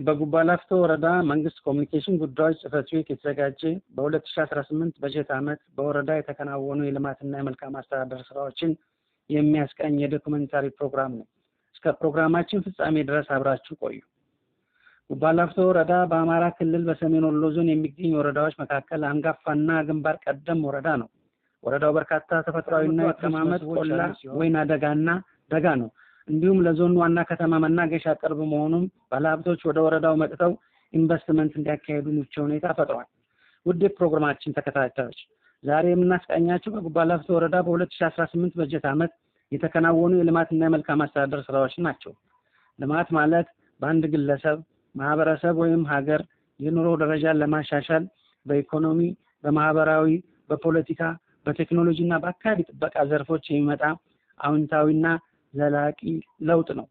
በጉባላፍቶ ወረዳ መንግስት ኮሙኒኬሽን ጉዳዮች ጽህፈት ቤት የተዘጋጀ በ2018 በጀት ዓመት በወረዳ የተከናወኑ የልማትና የመልካም አስተዳደር ስራዎችን የሚያስቃኝ የዶክመንታሪ ፕሮግራም ነው። እስከ ፕሮግራማችን ፍጻሜ ድረስ አብራችሁ ቆዩ። ጉባላፍቶ ወረዳ በአማራ ክልል በሰሜን ወሎ ዞን የሚገኝ ወረዳዎች መካከል አንጋፋና ግንባር ቀደም ወረዳ ነው። ወረዳው በርካታ ተፈጥሯዊና የአቀማመጥ ቆላ ወይና ደጋና ደጋ ነው። እንዲሁም ለዞኑ ዋና ከተማ መናገሻ ቅርብ መሆኑም ባለሀብቶች ወደ ወረዳው መጥተው ኢንቨስትመንት እንዲያካሂዱ ምቹ ሁኔታ ፈጥሯል። ውድ ፕሮግራማችን ተከታታዮች ዛሬ የምናስቃኛችሁ በጉባላፍቶ ወረዳ በ2018 በጀት ዓመት የተከናወኑ የልማትና የመልካም አስተዳደር ስራዎች ናቸው። ልማት ማለት በአንድ ግለሰብ፣ ማህበረሰብ ወይም ሀገር የኑሮ ደረጃን ለማሻሻል በኢኮኖሚ፣ በማህበራዊ፣ በፖለቲካ፣ በቴክኖሎጂና በአካባቢ ጥበቃ ዘርፎች የሚመጣ አዎንታዊና ዘላቂ ለውጥ ነው።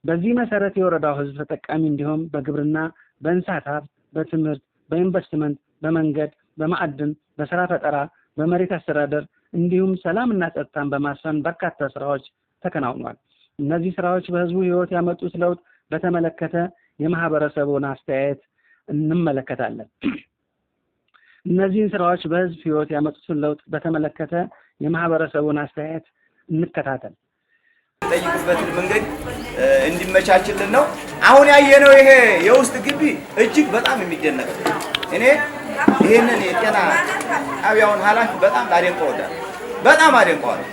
በዚህ መሰረት የወረዳው ህዝብ ተጠቃሚ እንዲሆን በግብርና፣ በእንስሳት ሀብት፣ በትምህርት፣ በኢንቨስትመንት፣ በመንገድ፣ በማዕድን፣ በስራ ፈጠራ፣ በመሬት አስተዳደር እንዲሁም ሰላምና ጸጥታን በማስፈን በርካታ ስራዎች ተከናውኗል። እነዚህ ስራዎች በህዝቡ ህይወት ያመጡት ለውጥ በተመለከተ የማህበረሰቡን አስተያየት እንመለከታለን። እነዚህን ስራዎች በህዝብ ህይወት ያመጡትን ለውጥ በተመለከተ የማህበረሰቡን አስተያየት እንከታተል። ጠይቁበትን መንገድ እንዲመቻችልን ነው። አሁን ያየነው ይሄ የውስጥ ግቢ እጅግ በጣም የሚደነቅ እኔ ይሄንን የጤና ጣቢያውን ኃላፊ በጣም አደንቀዋለሁ። በጣም አደንቀዋለሁ።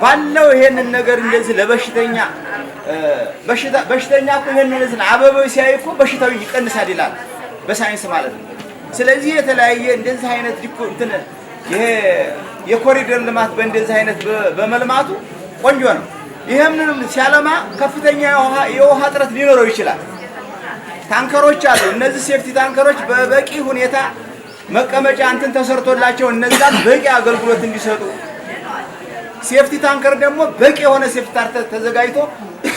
ባለው ይሄንን ነገር እንደዚህ ለበሽተኛ በሽተኛ እኮ ይሄንን እዚህ አበባው ሲያይ እኮ በሽታው ይቀንሳል ይላል በሳይንስ ማለት ነው። ስለዚህ የተለያየ እንደዚህ አይነት እንትን ይሄ የኮሪደር ልማት በእንደዚህ አይነት በመልማቱ ቆንጆ ነው። ይሄንን ሲያለማ ከፍተኛ የውሃ እጥረት ሊኖረው ይችላል። ታንከሮች አሉ። እነዚህ ሴፍቲ ታንከሮች በበቂ ሁኔታ መቀመጫ እንትን ተሰርቶላቸው እነዛ በቂ አገልግሎት እንዲሰጡ፣ ሴፍቲ ታንከር ደግሞ በቂ የሆነ ሴፍቲ ታንከር ተዘጋጅቶ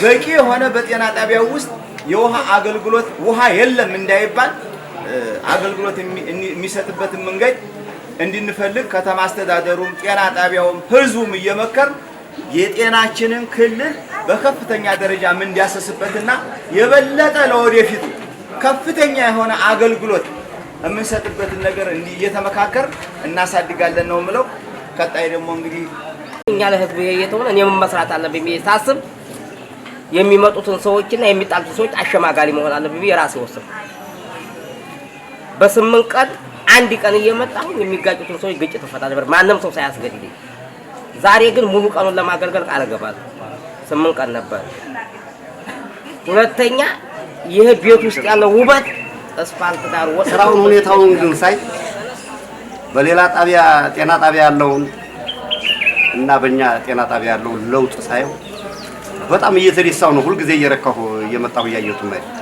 በቂ የሆነ በጤና ጣቢያው ውስጥ የውሃ አገልግሎት ውሃ የለም እንዳይባል አገልግሎት የሚሰጥበትን መንገድ እንድንፈልግ ከተማ አስተዳደሩም ጤና ጣቢያውም ህዝቡም እየመከር የጤናችንን ክልል በከፍተኛ ደረጃ ምን እንዲያሰስበትና የበለጠ ለወደፊቱ ከፍተኛ የሆነ አገልግሎት የምንሰጥበትን ነገር እየተመካከር እናሳድጋለን ነው የምለው። ቀጣይ ደግሞ እንግዲህ እኛ ለህዝቡ የየተሆነ እኔ መስራት አለብኝ ብዬ ሳስብ የሚመጡትን ሰዎችና የሚጣሉትን ሰዎች አሸማጋሊ መሆን አለብኝ ብዬ ራሴ ወሰንኩ። በ8 ቀን አንድ ቀን እየመጣሁ የሚጋጩትን ሰዎች ግጭት ተፈታ ነበር ማንንም ሰው ሳያስገድልኝ። ዛሬ ግን ሙሉ ቀኑን ለማገልገል ቃል ገባለሁ። 8 ቀን ነበር። ሁለተኛ ይሄ ቤት ውስጥ ያለው ውበት አስፋልት ዳር ስራውን ሁኔታውን ግን ሳይ በሌላ ጣቢያ ጤና ጣቢያ ያለውን እና በእኛ ጤና ጣቢያ ያለው ለውጥ ሳይው በጣም እየተደሳው ነው። ሁሉ ጊዜ እየረካሁ እየመጣሁ እያየሁት ማለት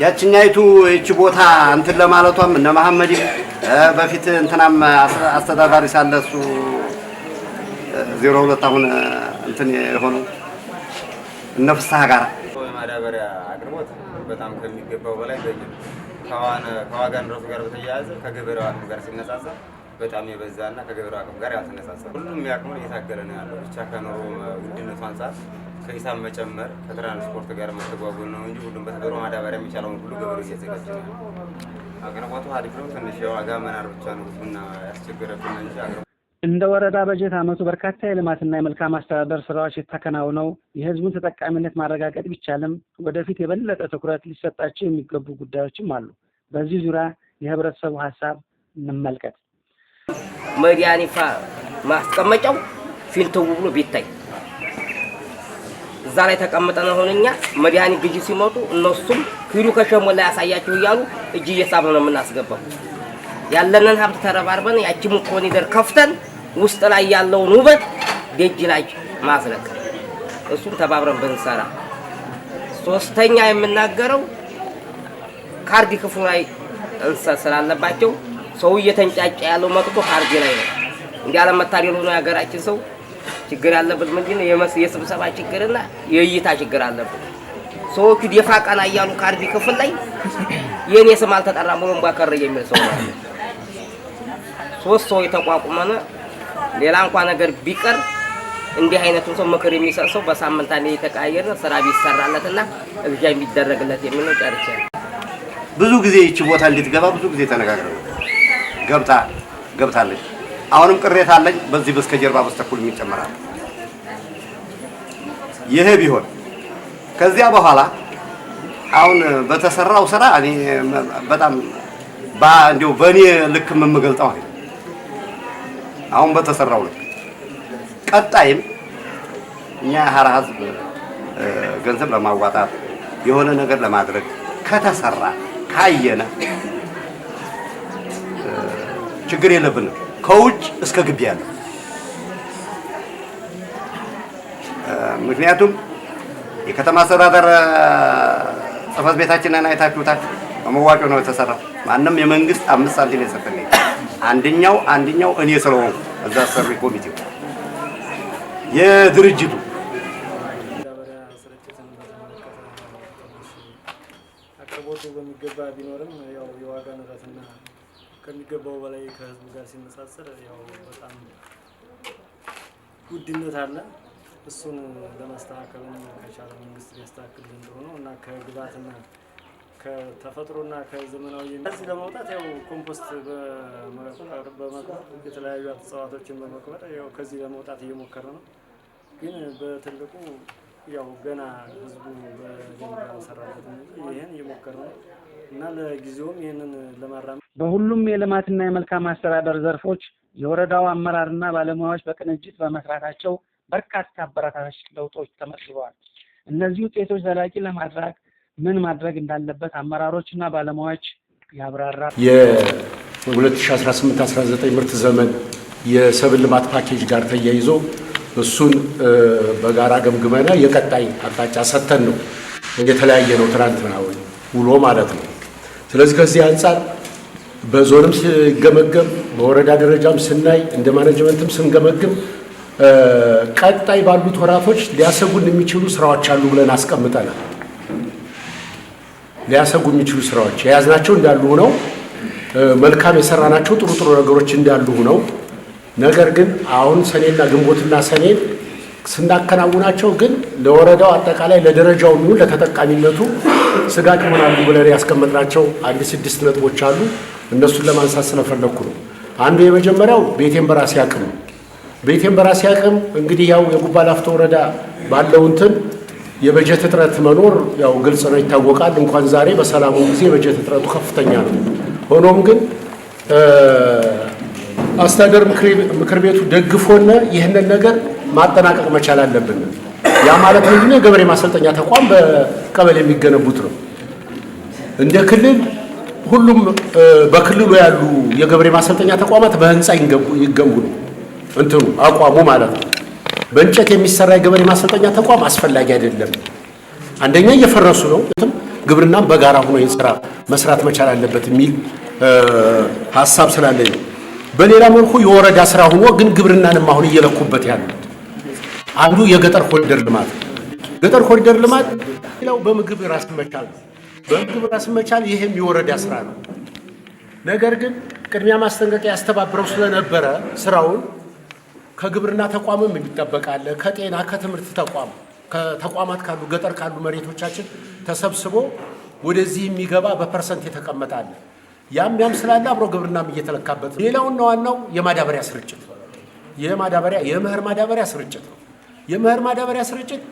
ያችኛይቱ እቺ ቦታ እንትን ለማለቷም እነ መሐመድ በፊት እንትናም አስተዳዳሪ ሳለሱ 02 አሁን እንትን የሆነው እነፍስሐ ጋር የማዳበሪያ አቅርቦት በጣም ከሚገባው በላይ ከዋጋ ንረቱ ጋር በተያያዘ ከገበሬው አቅም ጋር ሲነጻጸር በጣም የበዛና ከገበሬው አቅም ጋር ያልተነጻጸረ ሁሉም ያቅሙን እየታገለ ነው ያለው። ብቻ ከኑሮ ውድነቱ አንፃር ከሂሳብ መጨመር ከትራንስፖርት ጋር መተጓጎል ነው እንጂ ሁሉም በተገሮ ማዳበሪያ የሚቻለውን ሁሉ ገበሬው እየዘጋጀ ነው። አቅርቦቱ አሪፍ ነው። ትንሽ የዋጋ መናር ብቻ ነው እና ያስቸገረብን እንጂ እንደ ወረዳ በጀት ዓመቱ በርካታ የልማትና የመልካም አስተዳደር ስራዎች የተከናወነው የህዝቡን ተጠቃሚነት ማረጋገጥ ቢቻልም ወደፊት የበለጠ ትኩረት ሊሰጣቸው የሚገቡ ጉዳዮችም አሉ። በዚህ ዙሪያ የህብረተሰቡ ሐሳብ እንመልከት። መዲያኒፋ ማስቀመጫው ፊልተው ብሎ ቢታይ እዛ ላይ ተቀምጠን ሆነኛ መዲያኒ ግዢ ሲመጡ እነሱም ሂዱ ከሸሞላ ያሳያችሁ እያሉ እጅ እየሳብን ነው የምናስገባው። ያለንን ሀብት ተረባርበን ያቺም ኮሪደር ከፍተን ውስጥ ላይ ያለውን ውበት ደጅ ላይ ማስረከብ እሱን ተባብረን ብንሰራ። ሶስተኛ የምናገረው ካርድ ክፍሉ ላይ እንሰት ስላለባቸው ሰው እየተንጫጫ ያለው መጥቶ ካርድ ላይ ነው። እንዲያለ መታደሉ ነው ያገራችን ሰው ችግር ያለበት ምንድነው የስብሰባ ችግርና የእይታ ችግር አለበት። ሰዎቹ ደፋቃና ያሉ ካርድ ክፍል ላይ የኔ ስም አልተጠራም ብሎ እንባከረ የሚል ሰው ነው። ሶስት ሰው የተቋቁመነ ሌላ እንኳን ነገር ቢቀር እንዲህ አይነቱን ሰው ምክር የሚሰሰው በሳምንት አንዴ የተቀያየረ ስራ ቢሰራለትና እግጃ የሚደረግለት የሚለው ጨርቻ ብዙ ጊዜ እቺ ቦታ እንድትገባ ብዙ ጊዜ ተነጋግረን ገብታለች። አሁንም ቅሬታ አለኝ በዚህ በስተጀርባ በስተኩል የሚጨመራል። ይሄ ቢሆን ከዚያ በኋላ አሁን በተሰራው ስራ እኔ በጣም እንዲው በእኔ ልክ የምገልጸው አይደል። አሁን በተሰራው ልክ ቀጣይም እኛ ሀራ ህዝብ ገንዘብ ለማዋጣት የሆነ ነገር ለማድረግ ከተሰራ ካየነ ችግር የለብንም። ከውጭ እስከ ግቢ ያለ ምክንያቱም የከተማ አስተዳደር ጽሕፈት ቤታችንን አይታችሁታል። በመዋጮ ነው የተሰራው። ማንም የመንግስት 5 ሳንቲም የሰጠልኝ አንደኛው እኔ ስለሆንኩ እዛ ሰሪ ኮሚቴው የድርጅቱ አቅርቦቱ በሚገባ ቢኖርም ያው የዋጋ ንረትና ከሚገባው በላይ ከህዝቡ ጋር ሲነጻጸር ያው በጣም ውድነት አለ። እሱን ለማስተካከል ከቻለ መንግስት ሊያስተካክል እንደሆነ እና ከግብአትና ከተፈጥሮና ከዘመናዊ እንደዚህ ለማውጣት ያው ኮምፖስት በመቅበር የተለያዩ እጽዋቶችን በመቅበር ያው ከዚህ ለማውጣት እየሞከረ ነው። ግን በትልቁ ያው ገና ህዝቡ በደንብ ያሰራበት ይሄን እየሞከረ ነው እና ለጊዜውም ይሄንን ለማራመድ በሁሉም የልማትና የመልካም አስተዳደር ዘርፎች የወረዳው አመራርና ባለሙያዎች በቅንጅት በመስራታቸው በርካታ አበረታች ለውጦች ተመዝግበዋል። እነዚህ ውጤቶች ዘላቂ ለማድረግ ምን ማድረግ እንዳለበት አመራሮችና ባለሙያዎች ያብራራሉ። የ2018-19 ምርት ዘመን የሰብል ልማት ፓኬጅ ጋር ተያይዞ እሱን በጋራ ገምግመና የቀጣይ አቅጣጫ ሰተን ነው የተለያየ ነው ትናንትና ውሎ ማለት ነው። ስለዚህ ከዚህ አንፃር በዞንም ሲገመገም በወረዳ ደረጃም ስናይ እንደ ማኔጅመንትም ስንገመግም ቀጣይ ባሉት ወራቶች ሊያሰጉን የሚችሉ ስራዎች አሉ ብለን አስቀምጠናል። ሊያሰጉ የሚችሉ ስራዎች የያዝናቸው እንዳሉ ሆነው መልካም የሰራናቸው ጥሩ ነገሮች እንዳሉ ሆነው ነገር ግን አሁን ሰኔና ግንቦትና ሰኔን ስናከናውናቸው ግን ለወረዳው አጠቃላይ ለደረጃው የሚሆን ለተጠቃሚነቱ ስጋት ይሆናሉ ብለን ያስቀመጥናቸው 6 ነጥቦች አሉ። እነሱን ለማንሳት ስለፈለኩ ነው። አንዱ የመጀመሪያው ቤቴን በራሴ አቅም ነው። ቤቴን በራሴ አቅም እንግዲህ ያው የጉባ ላፍቶ ወረዳ ባለው እንትን የበጀት እጥረት መኖር ያው ግልጽ ነው፣ ይታወቃል። እንኳን ዛሬ በሰላሙ ጊዜ የበጀት እጥረቱ ከፍተኛ ነው። ሆኖም ግን አስተዳደር ምክር ቤቱ ደግፎና ይህንን ነገር ማጠናቀቅ መቻል አለብን። ያ ማለት ምንድነው? የገበሬ ማሰልጠኛ ተቋም በቀበሌ የሚገነቡት ነው። እንደ ክልል ሁሉም በክልሉ ያሉ የገበሬ ማሰልጠኛ ተቋማት በህንፃ ይገንቡ ነው እንትኑ አቋሙ ማለት ነው። በእንጨት የሚሰራ የገበሬ ማሰልጠኛ ተቋም አስፈላጊ አይደለም። አንደኛ እየፈረሱ ነው። ግብርናም በጋራ ሆኖ ይስራ መስራት መቻል አለበት የሚል ሐሳብ ስላለኝ በሌላ መልኩ የወረዳ ስራ ሆኖ ግን ግብርናንም አሁን እየለኩበት ያሉት አንዱ የገጠር ኮሪደር ልማት ገጠር ኮሪደር ልማት ሌላው በምግብ ራስ መቻል በምግብ ራስ መቻል ይሄም የወረዳ ስራ ነው። ነገር ግን ቅድሚያ ማስጠንቀቂያ ያስተባብረው ስለነበረ ስራውን ከግብርና ተቋምም የሚጠበቃል ከጤና ከትምህርት ከተቋማት ካሉ ገጠር ካሉ መሬቶቻችን ተሰብስቦ ወደዚህ የሚገባ በፐርሰንት የተቀመጣል። ያም ስላለ አብሮ ግብርናም እየተለካበት ሌላውና ዋናው የማዳበሪያ ስርጭት የመኸር ማዳበሪያ ስርጭት ነው። የመኸር ማዳበሪያ ስርጭት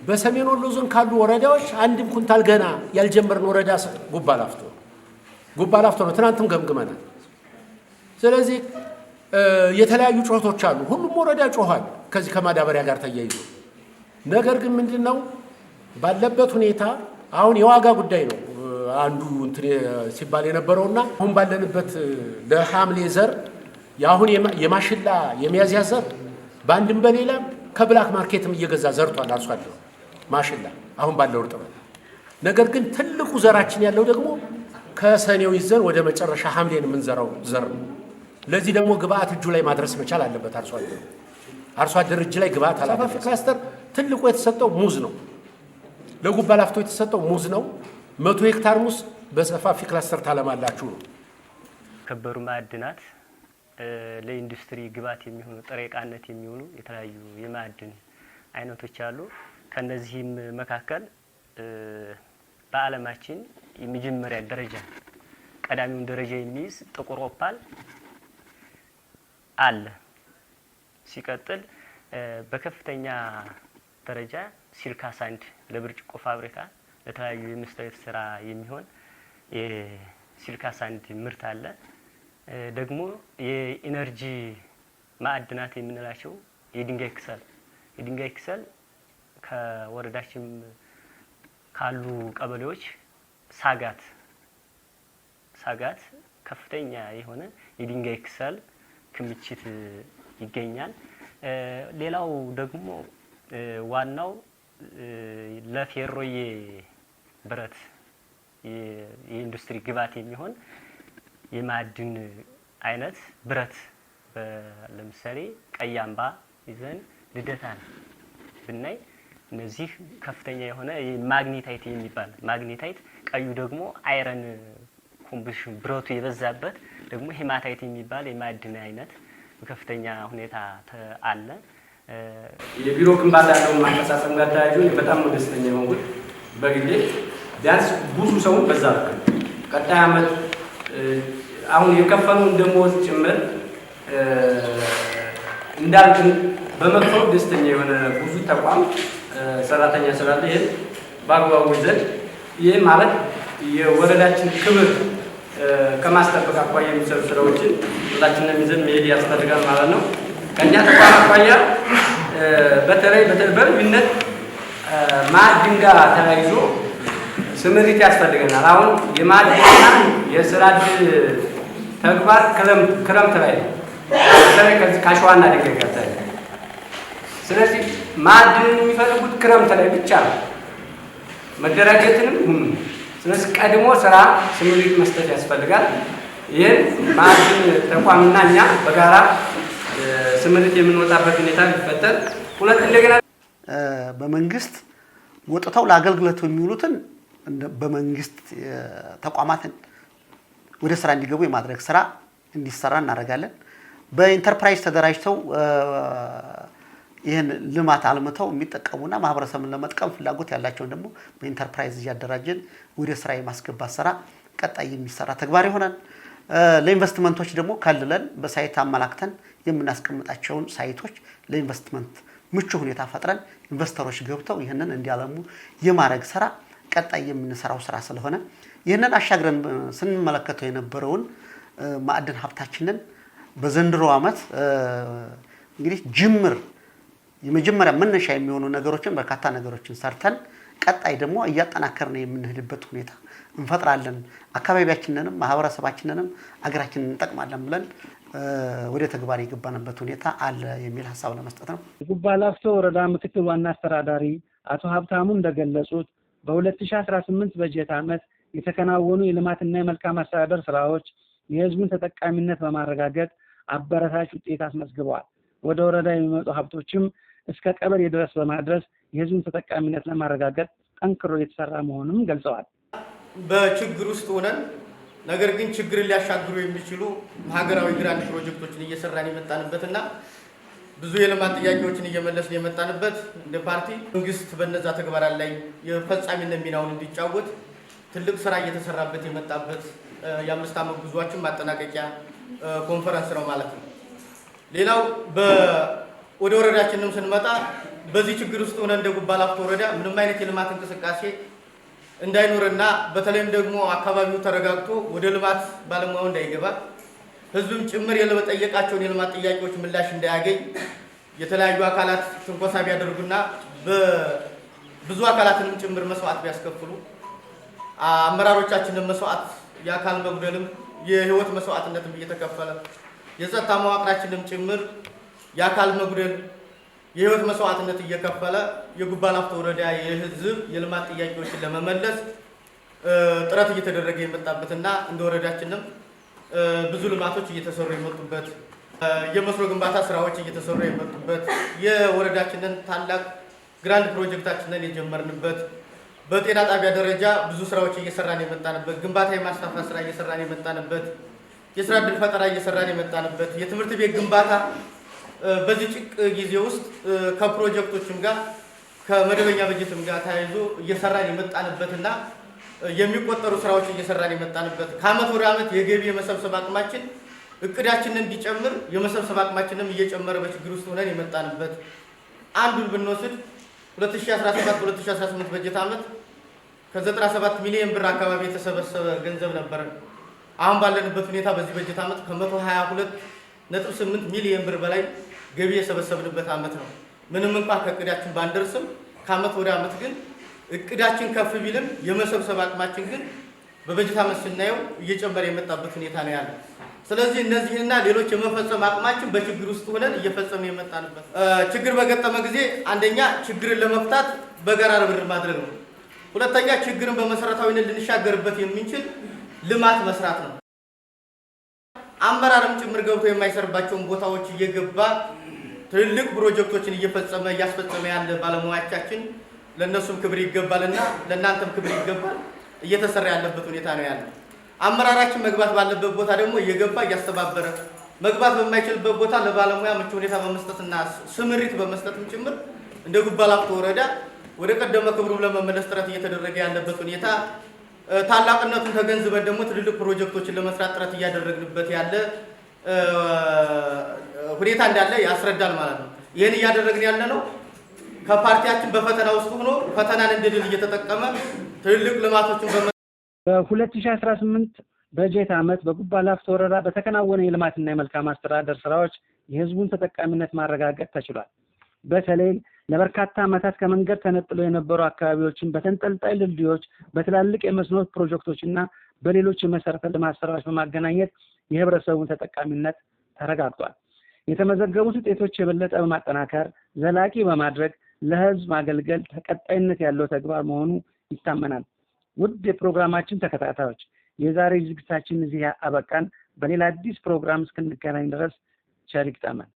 በሰሜን ወሎ ዞን ካሉ ወረዳዎች አንድም ኩንታል ገና ያልጀመርን ወረዳ ጉባ ላፍቶ ነው። ትናንትም ገምግመናል። ስለዚህ የተለያዩ ጩኸቶች አሉ። ሁሉም ወረዳ ጮኋል ከዚህ ከማዳበሪያ ጋር ተያይዞ። ነገር ግን ምንድነው ባለበት ሁኔታ አሁን የዋጋ ጉዳይ ነው አንዱ እንትን ሲባል የነበረውና አሁን ባለንበት ለሐምሌ ዘር ያሁን የማሽላ የሚያዝያ ዘር በአንድም በሌላም ከብላክ ማርኬትም እየገዛ ዘርቷል አርሶ አደሩ ማሽላ አሁን ባለው እርጥበት። ነገር ግን ትልቁ ዘራችን ያለው ደግሞ ከሰኔው ይዘን ወደ መጨረሻ ሐምሌን የምንዘራው ዘር ነው። ለዚህ ደግሞ ግብአት እጁ ላይ ማድረስ መቻል አለበት አርሶ አደር እጅ ላይ ግብአት አላደረሰ። ክላስተር ትልቁ የተሰጠው ሙዝ ነው። ለጉባ ላፍቶ የተሰጠው ሙዝ ነው። 100 ሄክታር ሙዝ በሰፋፊ ክላስተር ታለማላችሁ ነው። ከበሩ ማዕድናት ለኢንዱስትሪ ግብአት የሚሆኑ ጥሬ ዕቃነት የሚሆኑ የተለያዩ የማዕድን አይነቶች አሉ። ከነዚህም መካከል በዓለማችን የመጀመሪያ ደረጃ ቀዳሚውን ደረጃ የሚይዝ ጥቁር ኦፓል አለ። ሲቀጥል በከፍተኛ ደረጃ ሲልካ ሳንድ ለብርጭቆ ፋብሪካ ለተለያዩ የመስታወት ስራ የሚሆን የሲልካ ሳንድ ምርት አለ። ደግሞ የኢነርጂ ማዕድናት የምንላቸው የድንጋይ ክሰል ከወረዳችን ካሉ ቀበሌዎች ሳጋት ከፍተኛ የሆነ የድንጋይ ክሰል ክምችት ይገኛል። ሌላው ደግሞ ዋናው ለፌሮዬ ብረት የኢንዱስትሪ ግብአት የሚሆን የማዕድን አይነት ብረት ለምሳሌ ቀያምባ ይዘን ልደታን ብናይ እነዚህ ከፍተኛ የሆነ ማግኔታይት የሚባል ማግኔታይት፣ ቀዩ ደግሞ አይረን ኮምቢኔሽን ብረቱ የበዛበት ደግሞ ሄማታይት የሚባል የማዕድን አይነት በከፍተኛ ሁኔታ አለ። የቢሮ ግንባታ ያለው ማንቀሳቀስ ጋር ተያይዞ በጣም ደስተኛ የሆንኩት በግሌ ቢያንስ ብዙ ሰው በዛ ቀጣይ አመት አሁን የከፈሉን ደሞዝ ጭምር እንዳልኩ በመክፈሉ ደስተኛ የሆነ ብዙ ተቋም ሰራተኛ ስላለ ይሄን በአግባቡ ይዘን ይሄ ማለት የወረዳችን ክብር ከማስጠበቅ አኳያ የሚሰሩ ስራዎችን ሁላችንም ይዘን መሄድ ያስፈልጋል ማለት ነው። ከኛ ተቋም አኳያ በተለይ በልዩነት ማዕድን ጋር ተያይዞ ስምሪት ያስፈልገናል። አሁን የማዕድንና የስራ ዕድል ተግባር ክረምት ላይ ነው። በተለይ ከአሸዋና ድንጋይ ጋር ተያይዞ ስለዚህ ማዕድንን የሚፈልጉት ክረምት ላይ ብቻ ነው መደራጀትንም። ስለዚህ ቀድሞ ስራ ስምሪት መስጠት ያስፈልጋል። ይህን ማዕድን ተቋምና እኛ በጋራ ስምሪት የምንወጣበት ሁኔታ ሊፈጠር ሁለት እንደገና በመንግስት ወጥተው ለአገልግሎት የሚውሉትን በመንግስት ተቋማትን ወደ ስራ እንዲገቡ የማድረግ ስራ እንዲሰራ እናደርጋለን። በኢንተርፕራይዝ ተደራጅተው ይህን ልማት አልምተው የሚጠቀሙና ማህበረሰብን ለመጥቀም ፍላጎት ያላቸውን ደግሞ በኢንተርፕራይዝ እያደራጀን ወደ ስራ የማስገባት ስራ ቀጣይ የሚሰራ ተግባር ይሆናል። ለኢንቨስትመንቶች ደግሞ ከልለን በሳይት አመላክተን የምናስቀምጣቸውን ሳይቶች ለኢንቨስትመንት ምቹ ሁኔታ ፈጥረን ኢንቨስተሮች ገብተው ይህንን እንዲያለሙ የማድረግ ስራ ቀጣይ የምንሰራው ስራ ስለሆነ ይህንን አሻግረን ስንመለከተው የነበረውን ማዕድን ሀብታችንን በዘንድሮ ዓመት እንግዲህ ጅምር የመጀመሪያ መነሻ የሚሆኑ ነገሮችን በርካታ ነገሮችን ሰርተን ቀጣይ ደግሞ እያጠናከርን የምንሄድበት ሁኔታ እንፈጥራለን። አካባቢያችንንም ማህበረሰባችንንም አገራችንን እንጠቅማለን ብለን ወደ ተግባር የገባንበት ሁኔታ አለ የሚል ሐሳብ ለመስጠት ነው። ጉባ ላፍቶ ወረዳ ምክትል ዋና አስተዳዳሪ አቶ ሀብታሙ እንደገለጹት በ2018 በጀት ዓመት የተከናወኑ የልማትና የመልካም አስተዳደር ስራዎች የህዝቡን ተጠቃሚነት በማረጋገጥ አበረታች ውጤት አስመዝግበዋል። ወደ ወረዳ የሚመጡ ሀብቶችም እስከ ቀበሌ ድረስ በማድረስ የህዝቡን ተጠቃሚነት ለማረጋገጥ ጠንክሮ የተሰራ መሆኑን ገልጸዋል። በችግር ውስጥ ሆነን ነገር ግን ችግርን ሊያሻግሩ የሚችሉ ሀገራዊ ግራንድ ፕሮጀክቶችን እየሰራን የመጣንበትና ብዙ የልማት ጥያቄዎችን እየመለስን የመጣንበት እንደ ፓርቲ መንግስት በነዛ ተግባራት ላይ የፈጻሚነት ሚናውን እንዲጫወት ትልቅ ስራ እየተሰራበት የመጣበት የ5 ዓመት ጉዟችን ማጠናቀቂያ ኮንፈረንስ ነው ማለት ነው። ሌላው ወደ ወረዳችንም ስንመጣ በዚህ ችግር ውስጥ ሆነን እንደ ጉባ ላፍቶ ወረዳ ምንም አይነት የልማት እንቅስቃሴ እንዳይኖርና በተለይም ደግሞ አካባቢው ተረጋግቶ ወደ ልማት ባለሙያው እንዳይገባ ህዝብም ጭምር የጠየቃቸውን የልማት ጥያቄዎች ምላሽ እንዳያገኝ የተለያዩ አካላት ትንኮሳ ቢያደርጉና በብዙ አካላትንም ጭምር መስዋዕት ቢያስከፍሉ አመራሮቻችንን መስዋዕት የአካል መጉደልም የህይወት መስዋዕትነትም እየተከፈለ የጸጥታ መዋቅራችንም ጭምር የአካል መጉደል የህይወት መስዋዕትነት እየከፈለ የጉባ ላፍቶ ወረዳ የህዝብ የልማት ጥያቄዎችን ለመመለስ ጥረት እየተደረገ የመጣበትና እንደ ወረዳችንም ብዙ ልማቶች እየተሰሩ የመጡበት የመስኖ ግንባታ ስራዎች እየተሰሩ የመጡበት የወረዳችንን ታላቅ ግራንድ ፕሮጀክታችንን የጀመርንበት በጤና ጣቢያ ደረጃ ብዙ ስራዎች እየሰራን የመጣንበት ግንባታ የማስፋፋት ስራ እየሰራን የመጣንበት የስራ ዕድል ፈጠራ እየሰራን የመጣንበት የትምህርት ቤት ግንባታ በዚህ ጭቅ ጊዜ ውስጥ ከፕሮጀክቶችም ጋር ከመደበኛ በጀትም ጋር ተያይዞ እየሰራን የመጣንበትና የሚቆጠሩ ስራዎች እየሰራን የመጣንበት ከአመት ወደ አመት የገቢ የመሰብሰብ አቅማችን እቅዳችንን እንዲጨምር የመሰብሰብ አቅማችንም እየጨመረ በችግር ውስጥ ሆነን የመጣንበት አንዱን ብንወስድ 2017-2018 በጀት ዓመት ከ97 ሚሊዮን ብር አካባቢ የተሰበሰበ ገንዘብ ነበር። አሁን ባለንበት ሁኔታ በዚህ በጀት ዓመት ከ122.8 ሚሊዮን ብር በላይ ገቢ የሰበሰብንበት ዓመት ነው። ምንም እንኳን ከእቅዳችን ባንደርስም ከዓመት ወደ ዓመት ግን እቅዳችን ከፍ ቢልም የመሰብሰብ አቅማችን ግን በበጀት ዓመት ስናየው እየጨመረ የመጣበት ሁኔታ ነው ያለው። ስለዚህ እነዚህና ሌሎች የመፈጸም አቅማችን በችግር ውስጥ ሆነን እየፈጸምን የመጣንበት ችግር በገጠመ ጊዜ አንደኛ ችግርን ለመፍታት በጋራ ርብርብ ማድረግ ነው። ሁለተኛ ችግርን በመሰረታዊነት ልንሻገርበት የምንችል ልማት መስራት ነው። አመራርም ጭምር ገብቶ የማይሰርባቸውን ቦታዎች እየገባ ትልልቅ ፕሮጀክቶችን እየፈጸመ እያስፈጸመ ያለ ባለሙያዎቻችን ለነሱም ክብር ይገባልና ለእናንተም ክብር ይገባል። እየተሰራ ያለበት ሁኔታ ነው ያለው። አመራራችን መግባት ባለበት ቦታ ደግሞ እየገባ እያስተባበረ መግባት በማይችልበት ቦታ ለባለሙያ ምቹ ሁኔታ በመስጠትና ስምሪት በመስጠትም ጭምር እንደ ጉባ ላፍቶ ወረዳ ወደ ቀደመ ክብሩ ለመመለስ ጥረት እየተደረገ ያለበት ሁኔታ ታላቅነቱን ተገንዝበን ደግሞ ትልልቅ ፕሮጀክቶችን ለመስራት ጥረት እያደረግንበት ያለ ሁኔታ እንዳለ ያስረዳል ማለት ነው። ይህን እያደረግን ያለ ነው ከፓርቲያችን በፈተና ውስጥ ሆኖ ፈተናን እንደ ድል እየተጠቀመ ትልልቅ ልማቶችን በ2018 በጀት ዓመት በጉባ ላፍቶ ወረዳ በተከናወነ የልማትና የመልካም አስተዳደር ስራዎች የህዝቡን ተጠቃሚነት ማረጋገጥ ተችሏል። በተለይ ለበርካታ ዓመታት ከመንገድ ተነጥለው የነበሩ አካባቢዎችን በተንጠልጣይ ድልድዮች፣ በትላልቅ የመስኖ ፕሮጀክቶችና በሌሎች የመሰረተ ልማት ስራዎች በማገናኘት የህብረተሰቡን ተጠቃሚነት ተረጋግጧል። የተመዘገቡት ውጤቶች የበለጠ በማጠናከር ዘላቂ በማድረግ ለህዝብ ማገልገል ተቀጣይነት ያለው ተግባር መሆኑ ይታመናል። ውድ የፕሮግራማችን ተከታታዮች የዛሬ ዝግጅታችን እዚህ አበቃን። በሌላ አዲስ ፕሮግራም እስክንገናኝ ድረስ ቸር ይግጠመን።